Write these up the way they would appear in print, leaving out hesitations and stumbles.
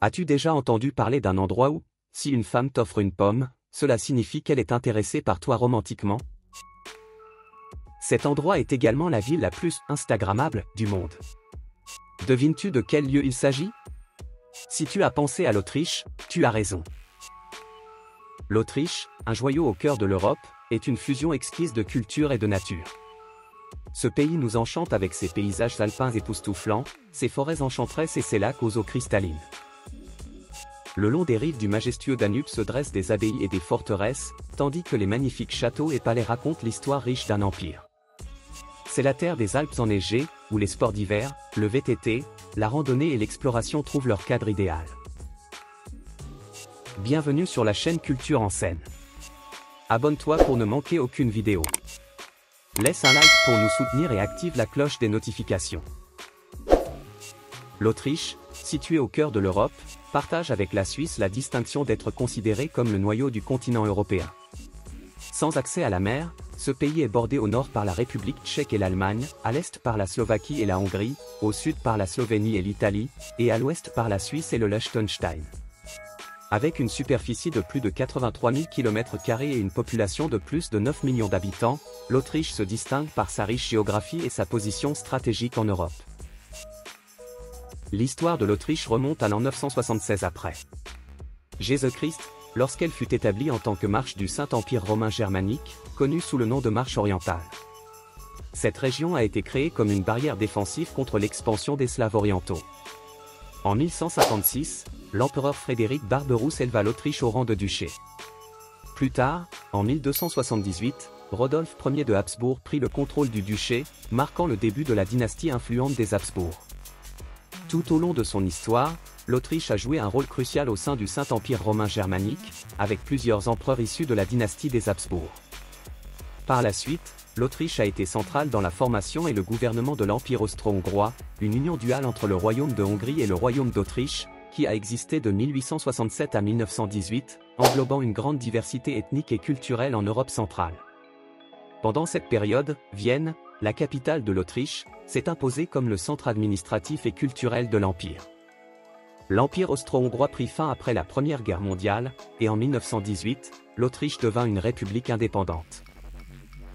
As-tu déjà entendu parler d'un endroit où, si une femme t'offre une pomme, cela signifie qu'elle est intéressée par toi romantiquement? Cet endroit est également la ville la plus instagrammable du monde. Devines-tu de quel lieu il s'agit? Si tu as pensé à l'Autriche, tu as raison. L'Autriche, un joyau au cœur de l'Europe, est une fusion exquise de culture et de nature. Ce pays nous enchante avec ses paysages alpins époustouflants, ses forêts enchanteresses et ses lacs aux eaux cristallines. Le long des rives du majestueux Danube se dressent des abbayes et des forteresses, tandis que les magnifiques châteaux et palais racontent l'histoire riche d'un empire. C'est la terre des Alpes enneigées, où les sports d'hiver, le VTT, la randonnée et l'exploration trouvent leur cadre idéal. Bienvenue sur la chaîne Culture en scène. Abonne-toi pour ne manquer aucune vidéo. Laisse un like pour nous soutenir et active la cloche des notifications. L'Autriche, située au cœur de l'Europe, partage avec la Suisse la distinction d'être considérée comme le noyau du continent européen. Sans accès à la mer, ce pays est bordé au nord par la République tchèque et l'Allemagne, à l'est par la Slovaquie et la Hongrie, au sud par la Slovénie et l'Italie, et à l'ouest par la Suisse et le Liechtenstein. Avec une superficie de plus de 83 000 km² et une population de plus de 9 millions d'habitants, l'Autriche se distingue par sa riche géographie et sa position stratégique en Europe. L'histoire de l'Autriche remonte à l'an 976 après Jésus-Christ, lorsqu'elle fut établie en tant que marche du Saint-Empire romain germanique, connue sous le nom de marche orientale. Cette région a été créée comme une barrière défensive contre l'expansion des Slaves orientaux. En 1156, l'empereur Frédéric Barberousse éleva l'Autriche au rang de duché. Plus tard, en 1278, Rodolphe Ier de Habsbourg prit le contrôle du duché, marquant le début de la dynastie influente des Habsbourg. Tout au long de son histoire, l'Autriche a joué un rôle crucial au sein du Saint-Empire romain germanique, avec plusieurs empereurs issus de la dynastie des Habsbourg. Par la suite, l'Autriche a été centrale dans la formation et le gouvernement de l'Empire austro-hongrois, une union duale entre le Royaume de Hongrie et le Royaume d'Autriche, qui a existé de 1867 à 1918, englobant une grande diversité ethnique et culturelle en Europe centrale. Pendant cette période, Vienne, la capitale de l'Autriche, s'est imposée comme le centre administratif et culturel de l'Empire. L'Empire austro-hongrois prit fin après la Première Guerre mondiale, et en 1918, l'Autriche devint une république indépendante.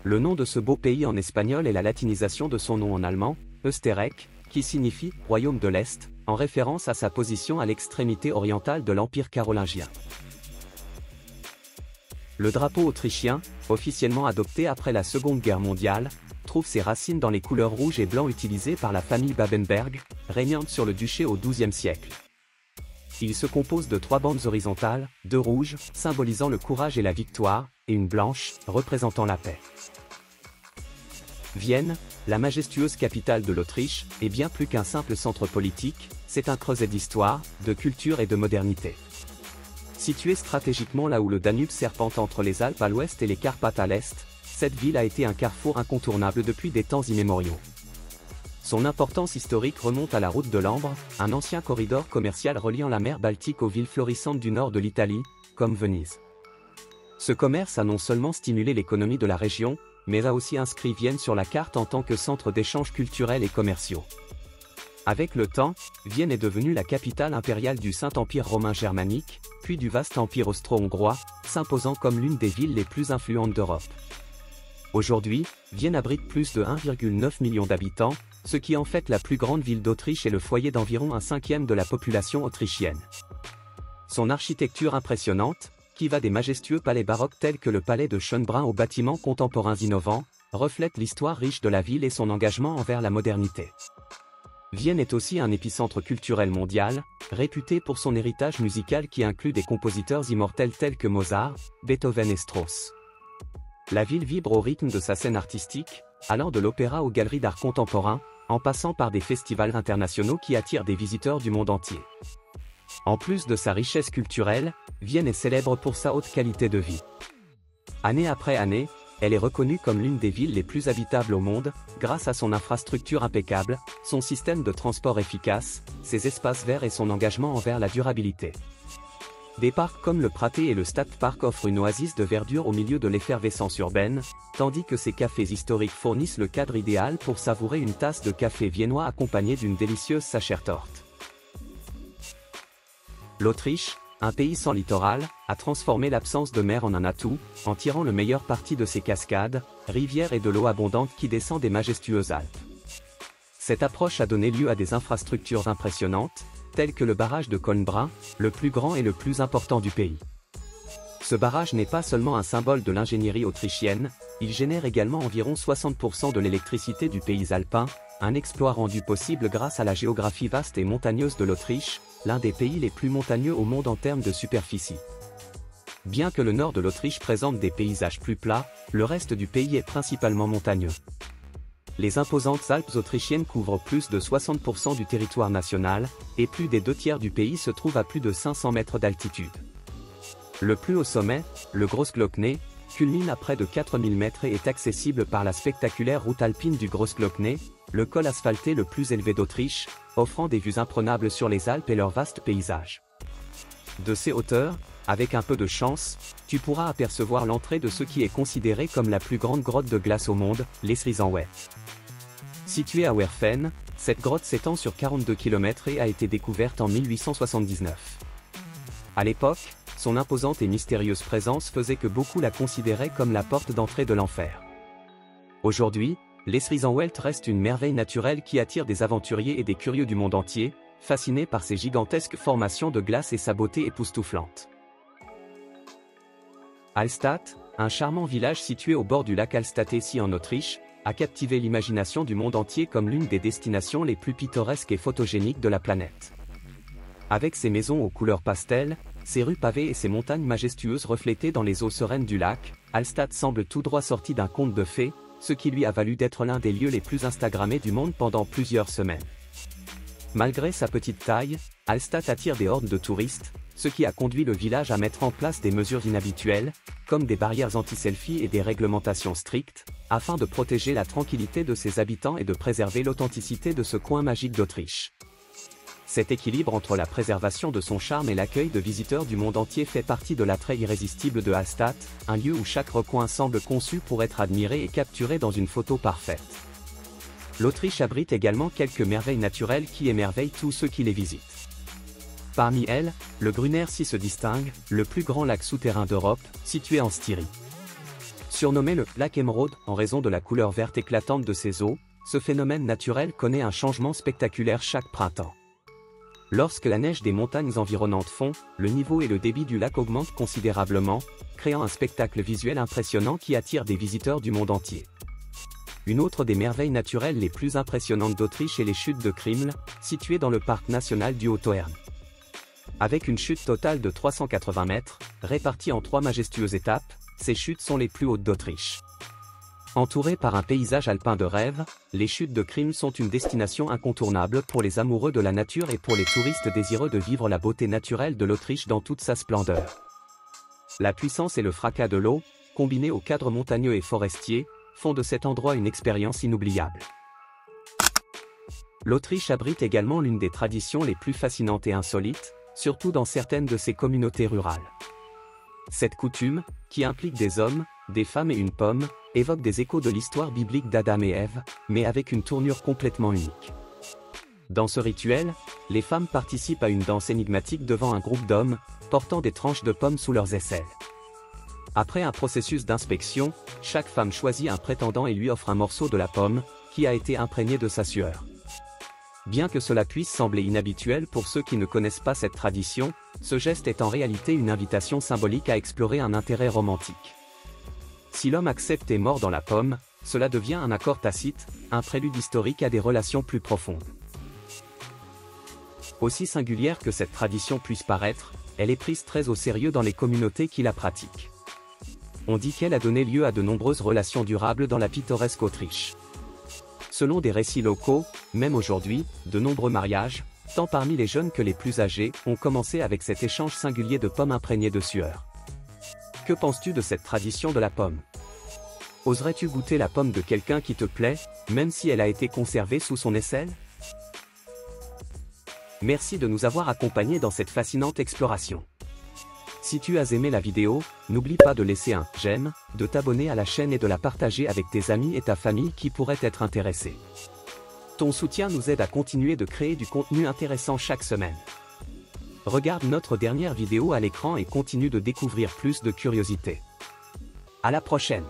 Le nom de ce beau pays en espagnol est la latinisation de son nom en allemand, Österreich, qui signifie « Royaume de l'Est », en référence à sa position à l'extrémité orientale de l'Empire carolingien. Le drapeau autrichien, officiellement adopté après la Seconde Guerre mondiale, trouve ses racines dans les couleurs rouge et blanc utilisées par la famille Babenberg, régnante sur le duché au XIIe siècle. Il se compose de 3 bandes horizontales, 2 rouges, symbolisant le courage et la victoire, et une blanche, représentant la paix. Vienne, la majestueuse capitale de l'Autriche, est bien plus qu'un simple centre politique, c'est un creuset d'histoire, de culture et de modernité. Située stratégiquement là où le Danube serpente entre les Alpes à l'ouest et les Carpates à l'est, cette ville a été un carrefour incontournable depuis des temps immémoriaux. Son importance historique remonte à la route de l'Ambre, un ancien corridor commercial reliant la mer Baltique aux villes florissantes du nord de l'Italie, comme Venise. Ce commerce a non seulement stimulé l'économie de la région, mais a aussi inscrit Vienne sur la carte en tant que centre d'échanges culturels et commerciaux. Avec le temps, Vienne est devenue la capitale impériale du Saint-Empire romain germanique, puis du vaste empire austro-hongrois, s'imposant comme l'une des villes les plus influentes d'Europe. Aujourd'hui, Vienne abrite plus de 1,9 million d'habitants, ce qui en fait la plus grande ville d'Autriche et le foyer d'environ 1/5 de la population autrichienne. Son architecture impressionnante, qui va des majestueux palais baroques tels que le palais de Schönbrunn aux bâtiments contemporains innovants, reflète l'histoire riche de la ville et son engagement envers la modernité. Vienne est aussi un épicentre culturel mondial, réputé pour son héritage musical qui inclut des compositeurs immortels tels que Mozart, Beethoven et Strauss. La ville vibre au rythme de sa scène artistique, allant de l'opéra aux galeries d'art contemporain, en passant par des festivals internationaux qui attirent des visiteurs du monde entier. En plus de sa richesse culturelle, Vienne est célèbre pour sa haute qualité de vie. Année après année, elle est reconnue comme l'une des villes les plus habitables au monde, grâce à son infrastructure impeccable, son système de transport efficace, ses espaces verts et son engagement envers la durabilité. Des parcs comme le Prater et le Stadtpark offrent une oasis de verdure au milieu de l'effervescence urbaine, tandis que ces cafés historiques fournissent le cadre idéal pour savourer une tasse de café viennois accompagnée d'une délicieuse Sachertorte. L'Autriche, un pays sans littoral, a transformé l'absence de mer en un atout, en tirant le meilleur parti de ses cascades, rivières et de l'eau abondante qui descend des majestueuses Alpes. Cette approche a donné lieu à des infrastructures impressionnantes, telles que le barrage de Köln-Brunn, le plus grand et le plus important du pays. Ce barrage n'est pas seulement un symbole de l'ingénierie autrichienne, il génère également environ 60% de l'électricité du pays alpin, un exploit rendu possible grâce à la géographie vaste et montagneuse de l'Autriche, l'un des pays les plus montagneux au monde en termes de superficie. Bien que le nord de l'Autriche présente des paysages plus plats, le reste du pays est principalement montagneux. Les imposantes Alpes autrichiennes couvrent plus de 60% du territoire national, et plus des 2/3 du pays se trouvent à plus de 500 mètres d'altitude. Le plus haut sommet, le Großglockner, culmine à près de 4000 mètres et est accessible par la spectaculaire route alpine du Großglockner, le col asphalté le plus élevé d'Autriche, offrant des vues imprenables sur les Alpes et leurs vastes paysages. De ces hauteurs, avec un peu de chance, tu pourras apercevoir l'entrée de ce qui est considéré comme la plus grande grotte de glace au monde, l'Esrisenweg. Située à Werfen, cette grotte s'étend sur 42 km et a été découverte en 1879. À l'époque, son imposante et mystérieuse présence faisait que beaucoup la considéraient comme la porte d'entrée de l'enfer. Aujourd'hui, l'Esrisenweg reste une merveille naturelle qui attire des aventuriers et des curieux du monde entier, fascinés par ses gigantesques formations de glace et sa beauté époustouflante. Hallstatt, un charmant village situé au bord du lac Hallstattersee en Autriche, a captivé l'imagination du monde entier comme l'une des destinations les plus pittoresques et photogéniques de la planète. Avec ses maisons aux couleurs pastel, ses rues pavées et ses montagnes majestueuses reflétées dans les eaux sereines du lac, Hallstatt semble tout droit sorti d'un conte de fées, ce qui lui a valu d'être l'un des lieux les plus instagrammés du monde pendant plusieurs semaines. Malgré sa petite taille, Hallstatt attire des hordes de touristes, ce qui a conduit le village à mettre en place des mesures inhabituelles, comme des barrières anti-selfie et des réglementations strictes, afin de protéger la tranquillité de ses habitants et de préserver l'authenticité de ce coin magique d'Autriche. Cet équilibre entre la préservation de son charme et l'accueil de visiteurs du monde entier fait partie de l'attrait irrésistible de Hallstatt, un lieu où chaque recoin semble conçu pour être admiré et capturé dans une photo parfaite. L'Autriche abrite également quelques merveilles naturelles qui émerveillent tous ceux qui les visitent. Parmi elles, le Grüner See se distingue, le plus grand lac souterrain d'Europe, situé en Styrie. Surnommé le lac émeraude en raison de la couleur verte éclatante de ses eaux, ce phénomène naturel connaît un changement spectaculaire chaque printemps. Lorsque la neige des montagnes environnantes fond, le niveau et le débit du lac augmentent considérablement, créant un spectacle visuel impressionnant qui attire des visiteurs du monde entier. Une autre des merveilles naturelles les plus impressionnantes d'Autriche est les chutes de Krimml, situées dans le parc national du Haut-Auvergne. Avec une chute totale de 380 mètres, répartie en 3 majestueuses étapes, ces chutes sont les plus hautes d'Autriche. Entourées par un paysage alpin de rêve, les chutes de Krimml sont une destination incontournable pour les amoureux de la nature et pour les touristes désireux de vivre la beauté naturelle de l'Autriche dans toute sa splendeur. La puissance et le fracas de l'eau, combinés au cadre montagneux et forestier, font de cet endroit une expérience inoubliable. L'Autriche abrite également l'une des traditions les plus fascinantes et insolites, surtout dans certaines de ses communautés rurales. Cette coutume, qui implique des hommes, des femmes et une pomme, évoque des échos de l'histoire biblique d'Adam et Ève, mais avec une tournure complètement unique. Dans ce rituel, les femmes participent à une danse énigmatique devant un groupe d'hommes, portant des tranches de pommes sous leurs aisselles. Après un processus d'inspection, chaque femme choisit un prétendant et lui offre un morceau de la pomme, qui a été imprégné de sa sueur. Bien que cela puisse sembler inhabituel pour ceux qui ne connaissent pas cette tradition, ce geste est en réalité une invitation symbolique à explorer un intérêt romantique. Si l'homme accepte et mord dans la pomme, cela devient un accord tacite, un prélude historique à des relations plus profondes. Aussi singulière que cette tradition puisse paraître, elle est prise très au sérieux dans les communautés qui la pratiquent. On dit qu'elle a donné lieu à de nombreuses relations durables dans la pittoresque Autriche. Selon des récits locaux, même aujourd'hui, de nombreux mariages, tant parmi les jeunes que les plus âgés, ont commencé avec cet échange singulier de pommes imprégnées de sueur. Que penses-tu de cette tradition de la pomme? Oserais-tu goûter la pomme de quelqu'un qui te plaît, même si elle a été conservée sous son aisselle? Merci de nous avoir accompagnés dans cette fascinante exploration. Si tu as aimé la vidéo, n'oublie pas de laisser un j'aime, de t'abonner à la chaîne et de la partager avec tes amis et ta famille qui pourraient être intéressés. Ton soutien nous aide à continuer de créer du contenu intéressant chaque semaine. Regarde notre dernière vidéo à l'écran et continue de découvrir plus de curiosités. À la prochaine!